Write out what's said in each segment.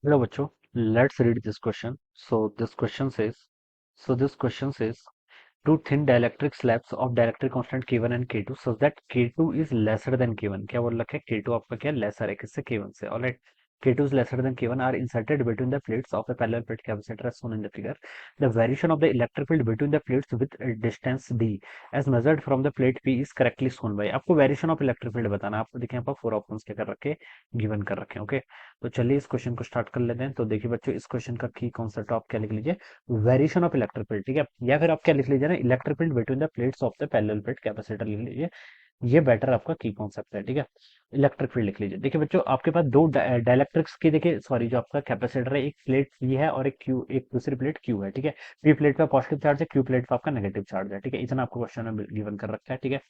Hello bachcho, let's read this question. So this question says two thin dielectric slabs of dielectric constant K1 and K2 such that K2 is lesser than K1. क्या बोल रखा है? K2 आपका क्या lesser है किससे? K1 से. Alright. K2 is lesser than K1 are inserted between the plates of a parallel plate capacitor as shown in the figure. The variation of the electric field between the plates with a distance d as measured from the plate P is correctly shown by. आपको variation of electric field बताना. आपको देखें यहाँ पर four options क्या कर रखे given कर रखे हैं. ओके, तो चलिए इस क्वेश्चन को स्टार्ट कर लेते हैं. तो देखिए बच्चों, इस क्वेश्चन का की कॉन्सेप्ट आप क्या लिख लीजिए? Variation of electric field. ठीक है, या फिर आप क्या लिख लीजिए ना, electric field between the plates of the parallel plate capacitor लिख लीजिए. ये बेटर आपका की कॉन्सेप्ट है. ठीक है, इलेक्ट्रिक फील्ड लिख लीजिए. देखिए बच्चों, आपके पास दो डाइलेक्ट्रिक्स की, देखिए सॉरी, जो आपका कैपेसिटर है, एक प्लेट पी है और एक क्यू, एक दूसरी प्लेट क्यू है. ठीक है, पी प्लेट पे पॉजिटिव चार्ज है, क्यू प्लेट पे आपका नेगेटिव चार्ज है. ठीक है, इतना आपको क्वेश्चन में गिवन कर रखा है. ठीक है,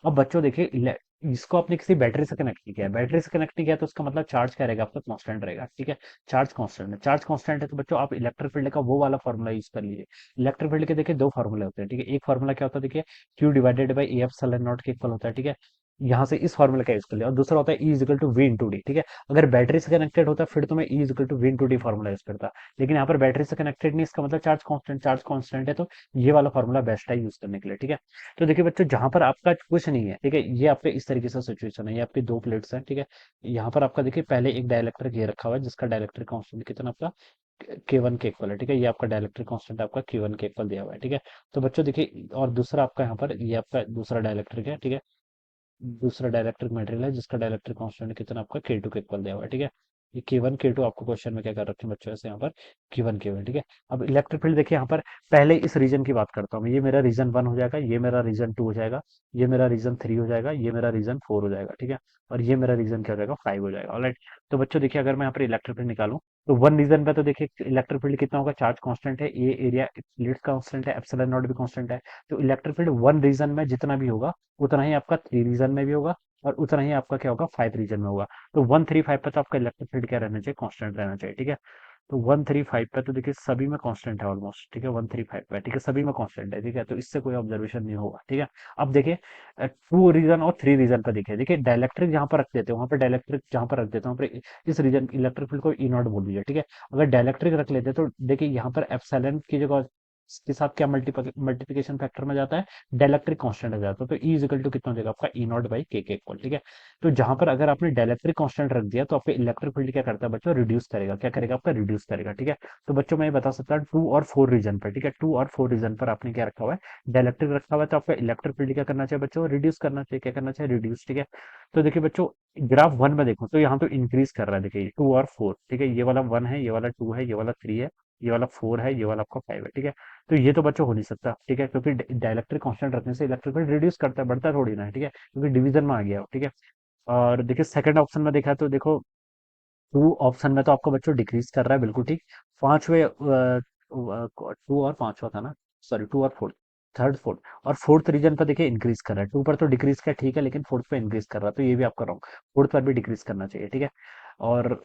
अब बच्चों देखिए, इसको आपने किसी बैटरी से कनेक्ट नहीं किया. बैटरी से कनेक्ट नहीं किया तो उसका मतलब चार्ज क्या रहेगा? आपका कांस्टेंट रहेगा. ठीक है, चार्ज कांस्टेंट है. चार्ज कांस्टेंट है तो बच्चों आप इलेक्ट्रिक फील्ड का वो वाला फॉर्मूला यूज कर लीजिए. इलेक्ट्रिक फील्ड के देखिए दो फॉर्मूले होते हैं. ठीक है, एक फॉर्मूला क्या होता है? देखिए, Q divided by A F सल नॉट के इक्वल होता है. ठीक है, यहाँ से इस फॉर्मूला का यूज कर लिया. और दूसरा होता है E is equal to V into D. ठीक है, अगर बैटरी से कनेक्टेड होता फिर तो मैं E is equal to V into D formula use करता. लेकिन यहाँ पर बैटरी से कनेक्टेड नहीं, इसका मतलब चार्ज कांस्टेंट है, तो ये वाला फॉर्मूला बेस्ट है यूज करने के लिए. ठीक है, तो देखिए बच्चों, जहां पर आपका कुछ नहीं है, ठीक है, ये आपके इस तरीके से सिचुएशन है. ये आपकी दो प्लेट्स हैं. ठीक है, यहाँ पर आपका देखिए पहले एक डाइलेक्ट्रिक ये रखा हुआ है जिसका डाइलेक्ट्रिक कांस्टेंट कितना आपका K1 के इक्वल है. ठीक है, ये आपका डाइलेक्ट्रिक कांस्टेंट आपका Q1 के इक्वल दिया हुआ है. ठीक है, तो बच्चों देखिए, और दूसरा आपका यहाँ पर ये आपका दूसरा डाइलेक्ट्रिक है. ठीक है, दूसरा डाइलेक्ट्रिक मटेरियल है जिसका डाइलेक्ट्रिक कांस्टेंट कितना आपका K2 के इक्वल दिया हुआ है. ठीक है, ये K1 K2 आपको क्वेश्चन में क्या कर रखे हैं बच्चों? ऐसे यहाँ पर Q1 K1. ठीक है, अब इलेक्ट्रिक फील्ड देखिए, यहाँ पर पहले इस रीजन की बात करता हूँ. ये मेरा रीजन 1 हो जाएगा, ये मेरा रीजन 2 हो जाएगा, ये मेरा रीजन 3 हो जाएगा, ये मेरा रीजन 4 हो जाएगा. ठीक है, और ये मेरा रीजन क्या हो जाएगा? 5 हो जाएगा. ऑलराइट, तो बच्चों देखिए, अगर मैं यहाँ पर इलेक्ट्रिक फील्ड निकालूं तो वन रीजन पे तो देखिए इलेक्ट्रिक फील्ड कितना होगा? चार्ज कांस्टेंट है, ये एरिया प्लेट कांस्टेंट है, एप्सिलॉन नॉट भी कांस्टेंट है. तो इलेक्ट्रिक फील्ड वन रीजन में जितना भी होगा उतना ही आपका थ्री रीजन में भी होगा, और उतना ही आपका क्या होगा? फाइव रीजन में होगा. तो 135 पे तो आपका इलेक्ट्रिक फील्ड क्या रहना चाहिए? कांस्टेंट रहना चाहिए. ठीक है, तो 135 पे तो देखिए सभी में कांस्टेंट है ऑलमोस्ट. ठीक है, 135 पे. ठीक है, सभी में कांस्टेंट है. ठीक है, तो इससे कोई ऑब्जर्वेशन नहीं होगा. ठीक है, अब देखिए टू रीजन और थ्री रीजन पे देखिए डायलेक्ट्रिक जहां पर रख देते हैं वहां पर डायलेक्ट्रिक जहां पर रख देते हैं वहां पर इस रीजन इलेक्ट्रिक फील्ड को ई नॉट बोल दीजिए. ठीक है, अगर डायलेक्ट्रिक रख लेते हैं तो देखिए यहाँ पर एप्सिलॉन की जगह के साथ क्या मल्टीप्लिकेशन फैक्टर में जाता है? डायलेक्ट्रिक कांस्टेंट आ जाता है. तो ई इजिकल टू कितना हो जाएगा? आपका ई नॉट बाई के इक्वल. ठीक है, तो जहां पर अगर आपने डायलेक्ट्रिक कांस्टेंट रख दिया तो आपका इलेक्ट्रिक फील्ड क्या करता है बच्चों? रिड्यूस करेगा. क्या करेगा? आपका रिड्यूस करेगा. ठीक है, तो बच्चों मैं ये बता सकता हूँ टू और फोर रीजन पर. ठीक है, टू और फोर रीजन पर आपने क्या रखा हुआ है? डायलेक्ट्रिक रखा हुआ है, तो आपका इलेक्ट्रिक फील्ड क्या करना चाहिए बच्चों? रिड्यूस करना चाहिए. क्या करना चाहिए? रिड्यूस. ठीक है, तो देखिए बच्चों, ग्राफ वन में देखो तो यहाँ तो इंक्रीज कर रहा है. देखिए टू और फोर. ठीक है, ये वाला वन है, ये वाला टू है, ये वाला थ्री है, ये वाला फोर है, ये वाला आपका फाइव है. ठीक है, तो ये तो बच्चों हो नहीं सकता. ठीक है, क्योंकि डायलेक्ट्रिक कांस्टेंट रखने से इलेक्ट्रिक फील्ड रिड्यूस करता है, बढ़ता थोड़ी ना है. ठीक है, क्योंकि डिवीजन में आ गया हो. ठीक है, और देखिए सेकंड ऑप्शन में देखा तो देखो टू ऑप्शन में तो आपको बच्चों डिक्रीज कर रहा है, बिल्कुल ठीक. पांचवे टू और पांचवा था ना, सॉरी, टू और फोर्थ, थर्ड फोर्थ, और फोर्थ रीजन पर देखिए इंक्रीज कर रहा है. टू पर तो डिक्रीज कर ठीक है, लेकिन फोर्थ पे इंक्रीज कर रहा है, तो ये भी आपका रॉन्ग. फोर्थ पर भी डिक्रीज करना चाहिए. ठीक है, और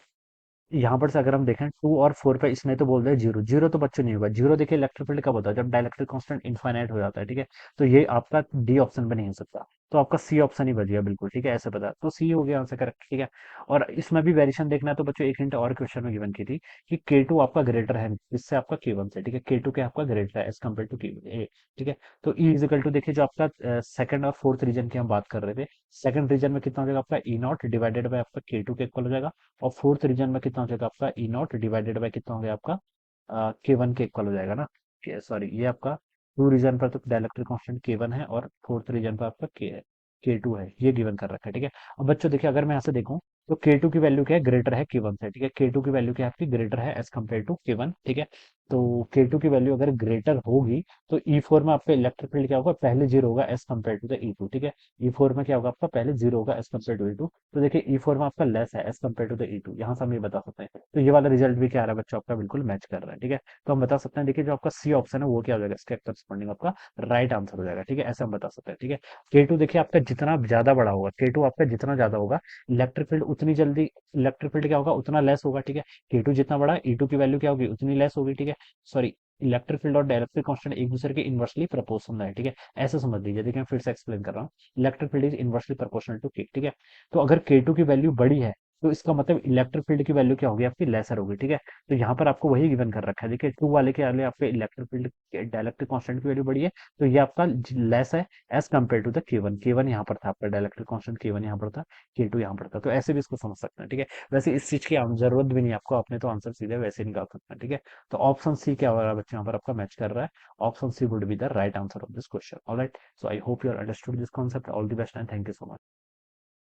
यहाँ पर से अगर हम देखें टू और फोर पे, इसने तो बोल दिया जीरो. जीरो तो बच्चों नहीं होगा. जीरो देखिए इलेक्ट्रिक फील्ड कब होता है? जब डाइलेक्ट्रिक कांस्टेंट इनफाइनाइट हो जाता है. ठीक है, तो ये आपका डी ऑप्शन पे नहीं हो सकता. तो आपका सी ऑप्शन ही बच गया बिल्कुल. ठीक है, ऐसे बता, तो सी हो गया आंसर करेक्ट. ठीक है, और इसमें भी वेरिएशन देखना है तो बच्चों एक हिंट और क्वेश्चन में गिवन की थी कि के टू आपका ग्रेटर है इससे आपका के वन से. ठीक है, के टू क्या आपका ग्रेटर है एज कम्पेयर टू के. ठीक है, तो ई इजिकल टू देखिए, जो आपका सेकंड और फोर्थ रीजन की हम बात कर रहे थे, सेकंड रीजन में कितना हो जाएगा? आपका ई नॉट डिवाइडेड बाय आपका के टू के इक्वल हो जाएगा. और फोर्थ रीजन में कितना हो जाएगा? आपका ई नॉट डिवाइडेड बाय कितना हो गया? आपका के वन के इक्वल हो जाएगा ना. सॉरी, ये आपका टू रीजन पर तो डायलेक्ट्रिक कांस्टेंट के वन है, और फोर्थ रीजन पर आपका के टू है. ये गिवन कर रखा है. ठीक है, अब बच्चों देखिए, अगर मैं यहाँ से देखूं तो के टू की वैल्यू क्या है? ग्रेटर है के वन से. ठीक है, के टू की वैल्यू क्या है आपकी? ग्रेटर है एज कम्पेयर टू के वन. ठीक है, तो के टू की वैल्यू अगर ग्रेटर होगी तो ई फोर में आपका इलेक्ट्रिक फील्ड क्या होगा? पहले जीरो होगा as compare to the E two. ठीक है, ई फोर में क्या होगा? आपका पहले जीरो होगा as compare to E two. तो देखिए ई फोर में आपका लेस है as compare to the E two. यहाँ से हम ये बता सकते हैं. तो ये वाला रिजल्ट भी क्या आ रहा है बच्चों? आपका बिल्कुल मैच कर रहा है. ठीक है, तो हम बता सकते हैं, देखिए जो आपका सी ऑप्शन है वो क्या हो जाएगा? इसके करस्पॉन्डिंग आपका राइट आंसर हो जाएगा. ठीक है, ऐसे हम बता सकते हैं. ठीक है, के टू देखिए आपका जितना ज्यादा बड़ा होगा, के टू आपका जितना ज्यादा होगा, इलेक्ट्रिक फील्ड उतनी जल्दी, इलेक्ट्रिक फील्ड क्या होगा? उतना लेस होगा. ठीक है, के टू जितना बड़ा, ई टू की वैल्यू क्या होगी? उतनी लेस होगी. ठीक है, सॉरी, इलेक्ट्रिक फील्ड और डायलेक्ट्रिक कांस्टेंट एक दूसरे के इनवर्सली प्रोपोर्शनल है. ठीक है, ऐसे समझ लीजिए. देखिए मैं फिर से एक्सप्लेन कर रहा हूँ. Electric field is inversely proportional to K. ठीक है, तो अगर के टू की वैल्यू बड़ी है तो इसका मतलब इलेक्ट्रिक फील्ड की वैल्यू क्या होगी आपकी, लेसर होगी, ठीक है। तो यहाँ पर आपको वही गिवन कर रखा है, देखिए टू वाले के आगे आपके इलेक्ट्रिक फील्ड डाइलेक्ट्रिक कांस्टेंट की वैल्यू बड़ी है, तो ये आपका लेस है एज कम्पेयर टू द के वन। के वन यहाँ पर था आपका डाइलेक्ट्रिक कांस्टेंट, के वन यहाँ पर था, के टू यहाँ पर था, तो ऐसे भी इसको समझ सकते हैं, ठीक है। वैसे इस चीज की जरूरत भी नहीं है आपको, आपने तो आंसर सीधे वैसे निकाल सकते हैं, ठीक है। तो ऑप्शन सी क्या हो रहा है बच्चे, यहाँ पर आपका मैच कर रहा है, option C would be the right answer of this question. Alright, so I hope you understood this concept. All the best and thank you so much.